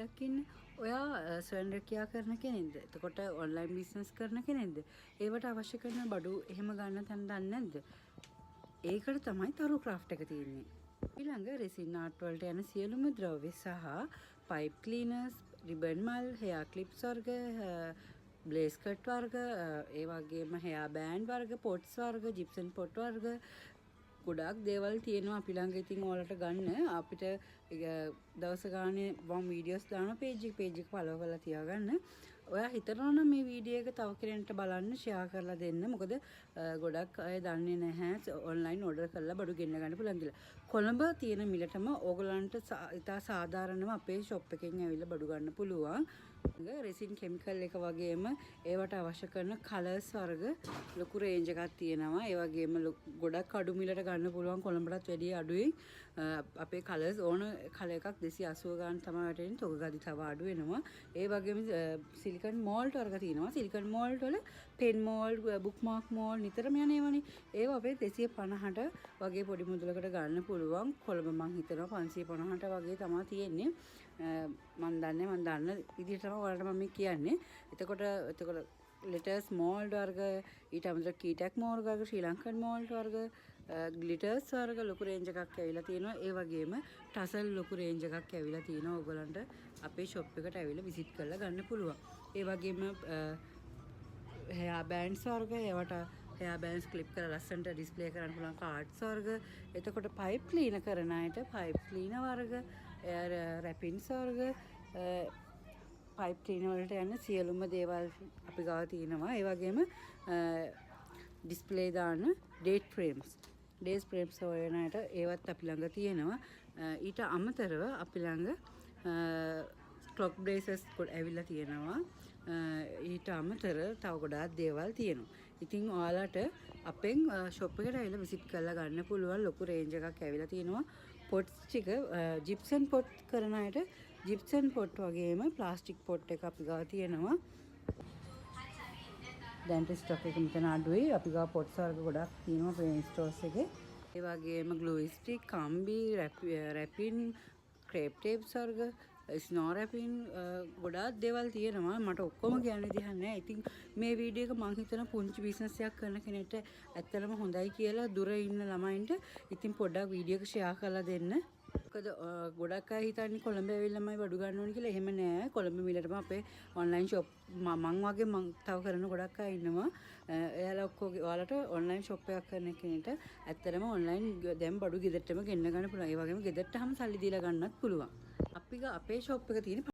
පොඩ්ඩක් ඉන්න. ඔයා ස්වයං රැකියාව කරන කෙනෙක්ද? එතකොට ඔන්ලයින් බිස්නස් කරන කෙනෙක්ද? ඒවට අවශ්‍ය කරන බඩු එහෙම ගන්න තැන දන්නේ නැද්ද? ඒකට තමයි තරු ක්‍රාෆ්ට් එක තියෙන්නේ. ඊළඟ රෙසින් ආර්ට් වලට යන සියලුම ද්‍රව්‍ය සහ පයිප් ක්ලීනර්ස්, රිබන් මල්, හෙයා ක්ලිප්ස් වර්ග, බ්ලේස් කට් වර්ග, ඒ වගේම හෙයා බෑන්ඩ් වර්ග, පොට්ස් වර්ග, ජිප්සන් පොට් වර්ග ගොඩාක් දේවල් තියෙනවා අපි ළඟ. ඉතින් ඔයාලට ගන්න අපිට දවස ගානේ වම් වීඩියෝස් දාන පේජ් එක ෆලෝ කරලා තියාගන්න. ඔයා හිතනවා නම් මේ වීඩියෝ එක තව කෙනෙක්ට බලන්න ෂෙයා කරලා දෙන්න. මොකද ගොඩක් අය දන්නේ නැහැ ඔන්ලයින් ඕඩර් කරලා බඩු ගෙන්න ගන්න පුළුවන් කියලා. කොළඹ තියෙන මිලටම ඕගලන්ට ඉතා සාධාරණව අපේ ෂොප් එකෙන් ඇවිල්ලා බඩු ගන්න පුළුවන්. රෙසින් කෙමිකල් එක වගේම ඒවට අවශ්‍ය කරන කලර්ස් වර්ග ලොකු රේන්ජ් එකක් තියෙනවා. ඒ වගේම ගොඩක් අඩු මිලට ගන්න පුළුවන්. කොළඹටත් වැඩිය අඩුයි. අපේ කලර්ස් ඕන කලර් එකක් 280 ගාන තමයි වැටෙන්නේ. තොග ගාදි තව අඩු වෙනවා. ඒ වගේම සිලිකන් මෝල්ඩ් වර්ග තියෙනවා. සිලිකන් මෝල්ඩ් වල පෙන් මෝල්ඩ්, බුක්මාර්ක් මෝල්ඩ් නිතරම යනේවනේ. ඒව අපේ 250ට වගේ පොඩි මුදලකට ගන්න පුළුවන්. කොළඹ මං හිතනවා 550ට වගේ තමයි තියෙන්නේ. මන් දන්න විදිහට තමයි ඔයාලට මම කියන්නේ. එතකොට ලෙටර්ස් මෝල්ඩ් වර්ග, ඊට අමතරව කීටැක් මෝල්ඩ් වර්ග, ශ්‍රී ලංකන් මෝල්ඩ් වර්ග, ග්ලිටර්ස් වර්ග ලොකු රේන්ජ් එකක් ඇවිල්ලා තියෙනවා. ඒ වගේම ටසල් ලොකු රේන්ජ් එකක් ඇවිල්ලා තියෙනවා. ඔයගලන්ට අපේ ෂොප් එකට ඇවිල්ලා විසිට් කරලා ගන්න පුළුවන්. ඒ වගේම හෙයා බෑන්ඩ්ස් වර්ග, ඒවට හෙයා බෑන්ඩ්ස් ක්ලිප් කරලා ලස්සනට ඩිස්ප්ලේ කරන්න පුළුවන් කාඩ්ස් වර්ග. එතකොට පයිප් ක්ලීනර් කරන අයට පයිප් ක්ලීනර් වර්ග, රැපින්ස් වර්ග, පයිප් ක්ලීනර් වලට යන සියලුම දේවල් අපි ගාව තියෙනවා. ඒ වගේම ඩිස්ප්ලේ දාන ඩේට් ෆ්‍රේම්ස් හොයනට ඒවත් අපි ළඟ තියෙනවා. ඊට අමතරව අපි ළඟ ක්ලොක් බ්‍රේසස් ඇවිල්ලා තියෙනවා. ඊට අමතර තව ගොඩාක් දේවල් තියෙනවා. ඉතින් ඔයාලට අපෙන් ෂොප් එකට ඇවිල්ලා විසිට් කරලා ගන්න පුළුවන්. ලොකු රේන්ජ් එකක් ඇවිල්ලා තියෙනවා. පොට්ස් ටික ජිප්සන් පොට් කරන අයට ජිප්සන් පොට් වගේම ප්ලාස්ටික් පොට් එක අපි ගාව තියෙනවා. දැන් ස්ටොක් එක මෙතන අඩුයි. අපි ගාව පොට්ස් වර්ග ගොඩක් තියෙනවා පේන් ස්ටෝර්ස් එකේ. ඒ වගේම ග්ලූ ස්ටික්, කම්බි, රැපින්, ක්‍රේප් ටේප්ස් වර්ග, ස්නෝ රැපින් ගොඩාක් දේවල් තියෙනවා. මට ඔක්කොම කියන්න දෙයක් නැහැ. ඉතින් මේ වීඩියෝ එක මම හිතන පුංචි බිස්නස් එකක් කරන කෙනෙක්ට ඇත්තටම හොඳයි කියලා දුර ඉන්න ළමයින්ට ඉතින් පොඩ්ඩක් වීඩියෝ එක ෂෙයා කරලා දෙන්න. මොකද ගොඩක් අය හිතන්නේ කොළඹ ඇවිල්ලාමයි බඩු ගන්න ඕනේ කියලා. එහෙම නෑ. කොළඹ මිලටම අපේ ඔන්ලයින් ෂොප් මං වගේ තව කරන ගොඩක් අය ඉන්නවා. එයාලා ඔයාලට ඔන්ලයින් ෂොප් එකක් කරන කෙනෙක්ට ඇත්තටම ඔන්ලයින් දැන් බඩු ගෙදරටම ගෙන්න ගන්න පුළුවන්. ඒ වගේම ගෙදරට හැම සල්ලි දීලා ගන්නත් පුළුවන්. අපේ ෂොප් එක තියෙන